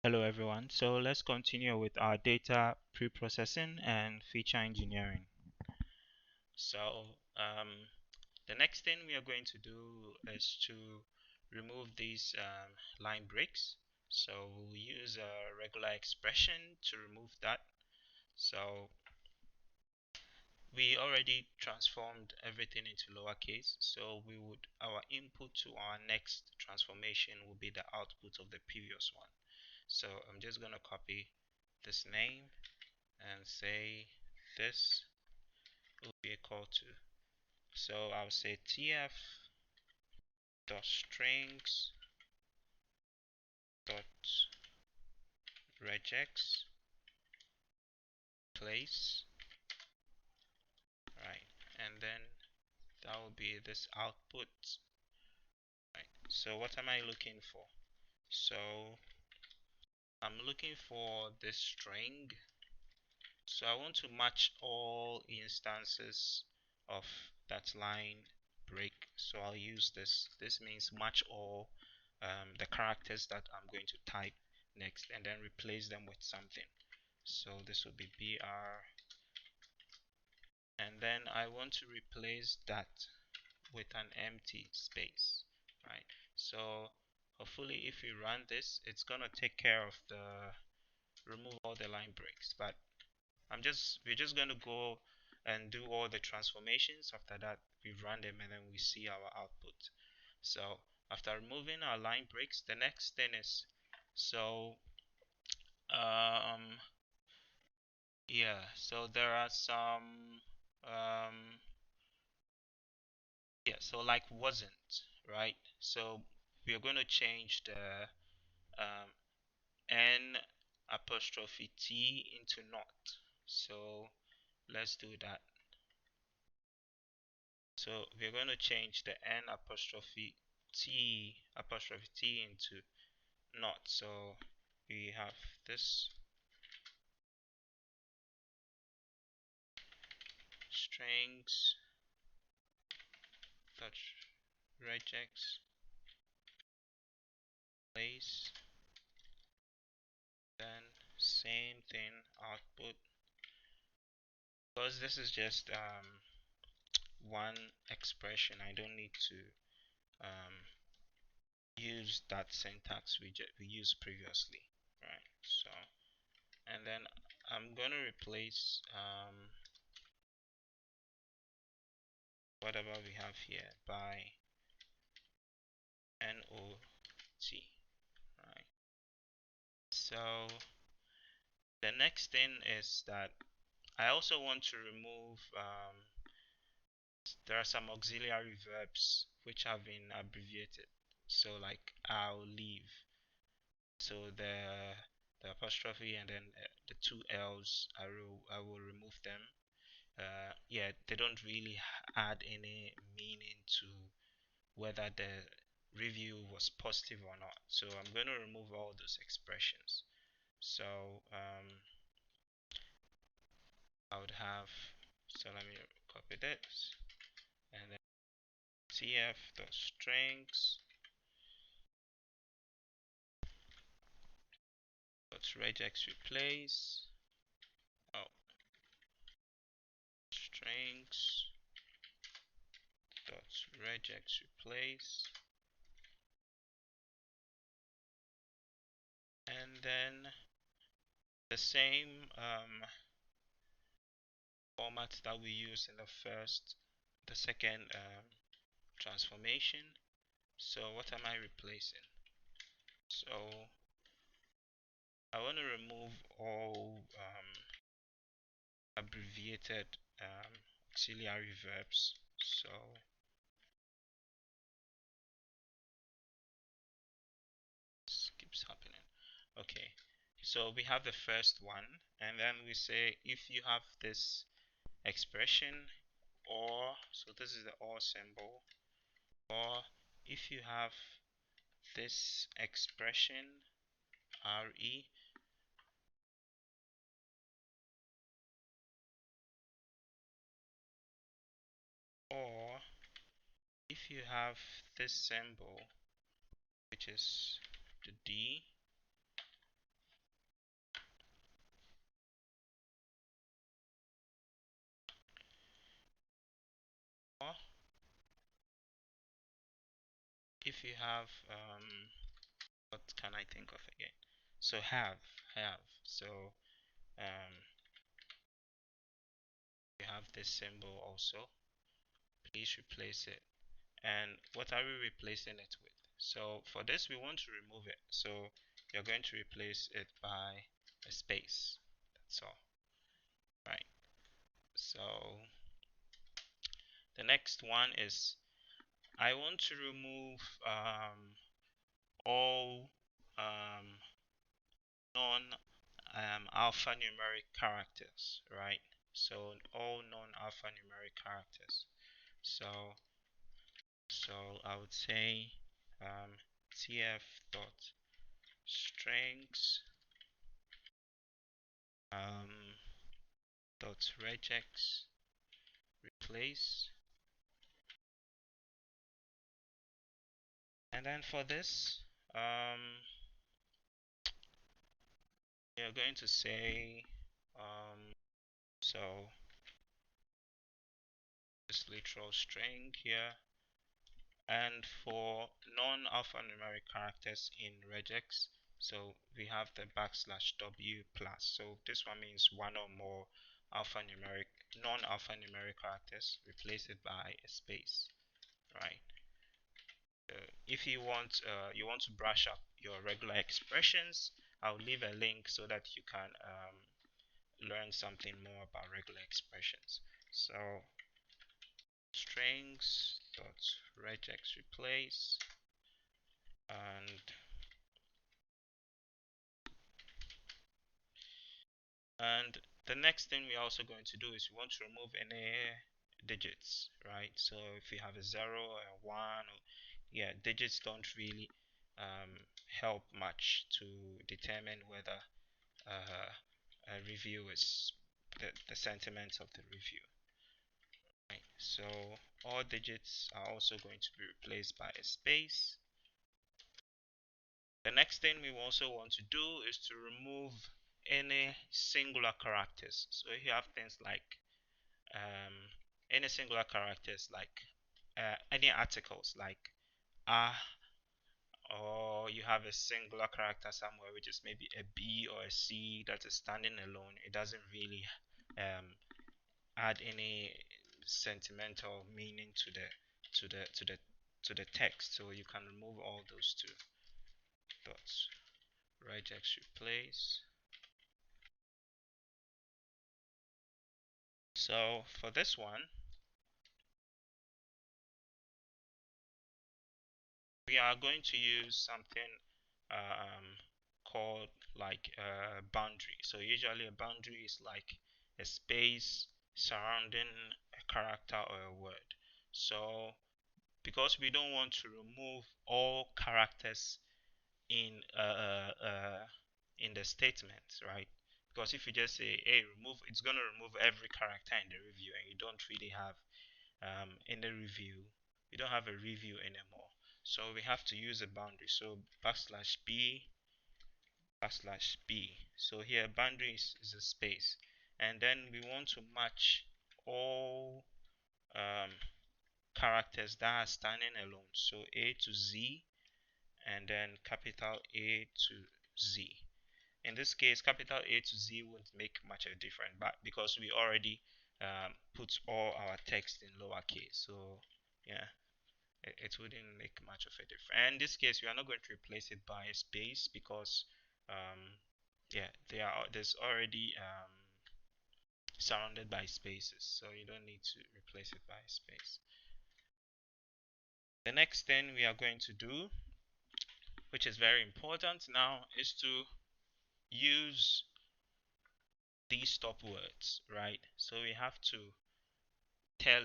Hello everyone. So let's continue with our data pre-processing and feature engineering. So the next thing we are going to do is to remove these line breaks. So we'll use a regular expression to remove that. So we already transformed everything into lowercase. So our input to our next transformation will be the output of the previous one. So I'm just going to copy this name and say this will be equal to, so I'll say tf dot strings dot regex place, right, and then that will be this output, right. So what am I looking for? So I'm looking for this string. So I want to match all instances of that line break. So I'll use this. This means match all the characters that I'm going to type next and then replace them with something. So this will be BR, and then I want to replace that with an empty space, right? So hopefully if we run this, it's gonna take care of the remove all the line breaks, but we're just going to go and do all the transformations. After that, we run them and then we see our output. So after removing our line breaks, the next thing is, so um yeah, so there are some yeah, so like wasn't, right? So we are going to change the n apostrophe t into not. So let's do that. So we're going to change the n apostrophe t into not. So we have this strings dot regex place, then same thing output, because this is just one expression. I don't need to use that syntax we used previously, right? So and then I'm gonna replace whatever we have here by not, right? So the next thing is that I also want to remove there are some auxiliary verbs which have been abbreviated, so like I'll leave, so the apostrophe and then the two L's, I will remove them. Yeah, they don't really add any meaning to whether the review was positive or not. So I'm going to remove all those expressions. So I would have, so let me copy this and then tf dot strings dot regex replace, oh, strings dot regex replace, and then the same format that we use in the second transformation. So what am I replacing? So I want to remove all abbreviated auxiliary verbs. So this keeps happening. Okay, so we have the first one, and then we say if you have this expression, or, so this is the or symbol, or if you have this expression re, or if you have this symbol which is the d, if you have what can I think of again? So have. So um, you have this symbol also. Please replace it. And what are we replacing it with? So for this, we want to remove it. So you're going to replace it by a space. That's all. Right. So the next one is I want to remove all um, non alphanumeric characters, right? So all non-alphanumeric characters. So I would say tf dot strings um, dot regex replace, and then for this you're going to say so this literal string here. And for non-alphanumeric characters in regex, so we have the \w plus. So this one means one or more alphanumeric, non-alphanumeric characters. Replace it by a space, right? If you want to brush up your regular expressions, I'll leave a link so that you can learn something more about regular expressions. So strings dot regex replace, and the next thing we're also going to do is we want to remove any digits, right? So if you have a 0 or a 1, or, yeah, digits don't really help much to determine whether a review is the sentiments of the review, right? So all digits are also going to be replaced by a space. The next thing we also want to do is to remove any singular characters. So if you have things like any singular characters like any articles like ah, or you have a singular character somewhere which is maybe a B or a C that is standing alone, it doesn't really um, add any sentimental meaning to the text. So you can remove all those two dots. Regex replace. So for this one, we are going to use something um, called like a boundary. So usually a boundary is like a space surrounding a character or a word. So because we don't want to remove all characters in the statement, right? Because if you just say hey remove, it's going to remove every character in the review, and you don't really have in the review, we don't have a review anymore. So we have to use a boundary. So \b \b. So here boundary is a space, and then we want to match all um, characters that are standing alone. So A to Z, and then capital A to Z. In this case, capital A to Z won't make much of a difference, but because we already put all our text in lowercase, so yeah, it wouldn't make much of a difference. And in this case, we are not going to replace it by a space because yeah, there's already surrounded by spaces, so you don't need to replace it by a space. The next thing we are going to do, which is very important now, is to use these stop words, right? So we have to tell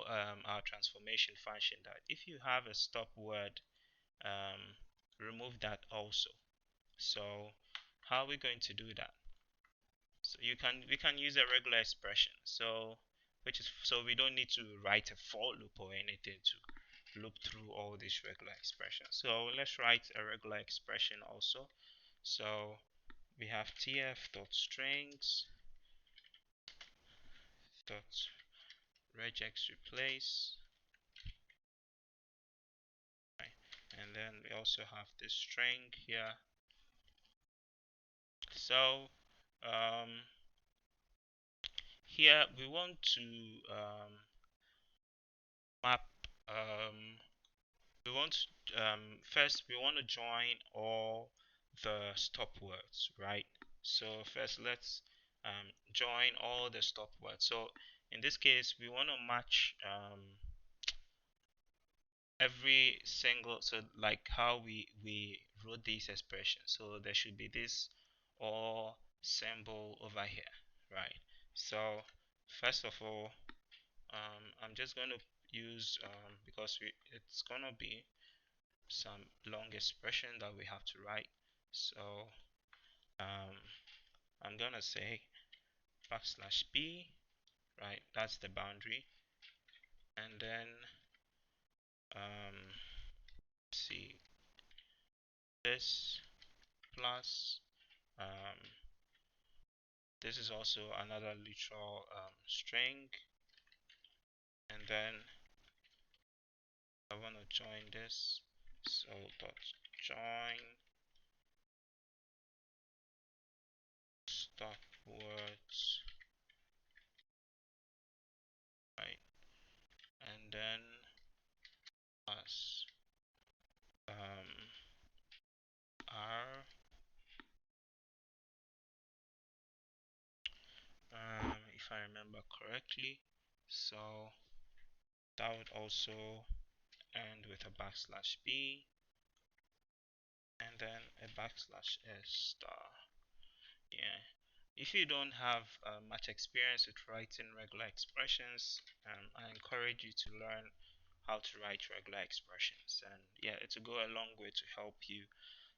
our transformation function that if you have a stop word, remove that also. So how are we going to do that? So we can use a regular expression. So we don't need to write a for loop or anything to loop through all these regular expressions. So let's write a regular expression also. So we have tf.strings dot regex replace, and then we also have this string here. So here we want to map we want first we want to join all the stop words, right? So first let's join all the stop words. So in this case we want to match every single, so like how we wrote these expressions, so there should be this or symbol over here, right? So first of all, I'm just going to use because it's gonna be some long expression that we have to write. So um, I'm gonna say backslash b, right? That's the boundary, and then see this plus um, this is also another literal string, and then I want to join this, so dot join stop words, right? And then plus r, if I remember correctly, so that would also end with a backslash b, and then a backslash s star. Yeah, if you don't have much experience with writing regular expressions, I encourage you to learn how to write regular expressions, and yeah, it will go a long way to help you.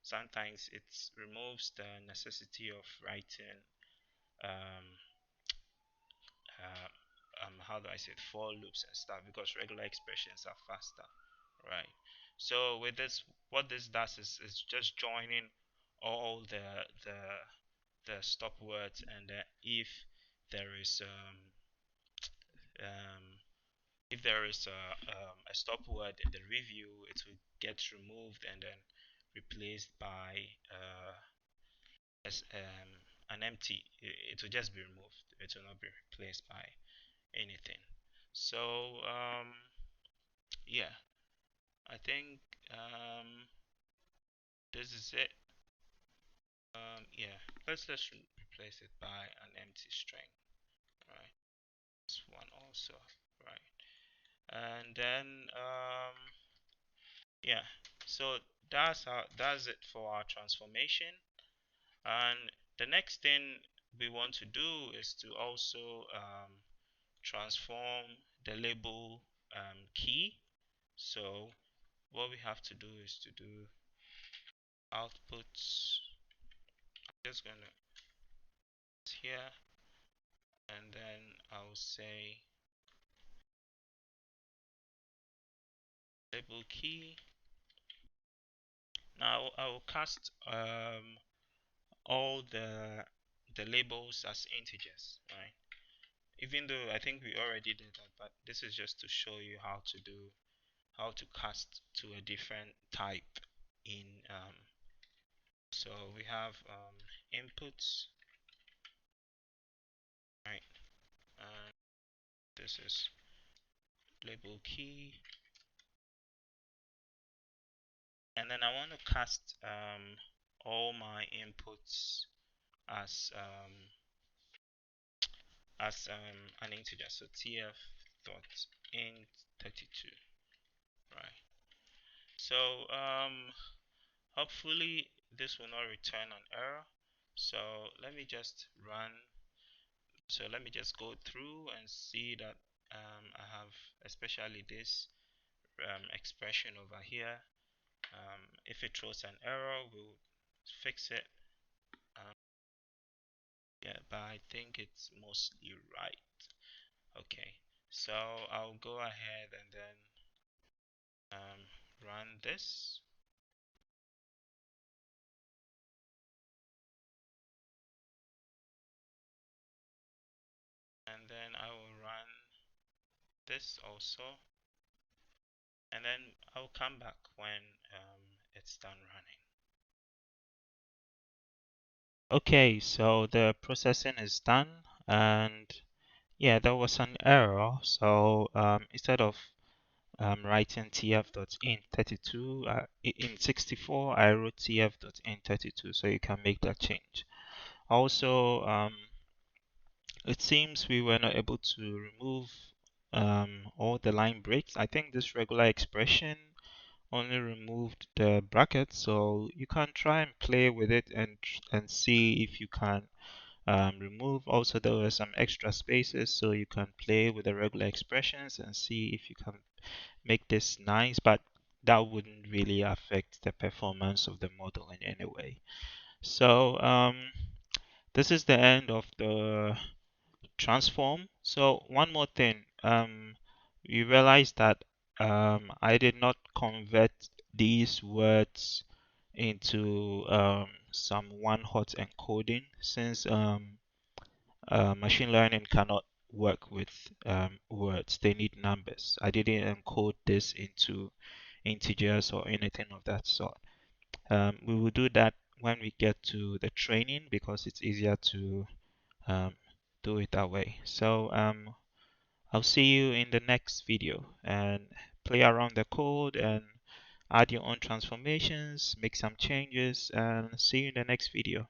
Sometimes it removes the necessity of writing um, uh, how do I say it, for loops and stuff, because regular expressions are faster, right? So with this, what this does is just joining all the stop words, and if there is um, a stop word in the review, it will get removed and then replaced by as an empty. It will just be removed. It will not be replaced by anything. So yeah, I think this is it. Yeah, let's just replace it by an empty string, right? This one also, right? And then yeah, so that's it for our transformation. And the next thing we want to do is to also transform the label key. So what we have to do is to do outputs. I'm just gonna here, and then I'll say label key. Now I will cast all the labels as integers, right? Even though I think we already did that, but this is just to show you how to cast to a different type in so we have inputs, right? And this is label key, and then I want to cast all my inputs as an integer, so tf dot int 32, right? So hopefully this will not return an error. So let me just run. So let me just go through and see that I have especially this expression over here. If it throws an error, we'll fix it. Um, yeah, but I think it's mostly right. Okay, so I'll go ahead and then run this. And then I will run this also. and then I'll come back when it's done running. Okay, so the processing is done, and yeah, there was an error. So instead of writing tf.in32 in 64, I wrote tf.in32, so you can make that change. Also, it seems we were not able to remove all the line breaks. I think this regular expression only removed the brackets, so you can try and play with it and see if you can remove. Also, there were some extra spaces, so you can play with the regular expressions and see if you can make this nice, but that wouldn't really affect the performance of the model in any way. So this is the end of the transform. So one more thing, we realized that I did not convert these words into some one-hot encoding, since machine learning cannot work with words. They need numbers. I didn't encode this into integers or anything of that sort. We will do that when we get to the training, because it's easier to um, do it that way. So I'll see you in the next video, and play around the code and add your own transformations, make some changes, and see you in the next video.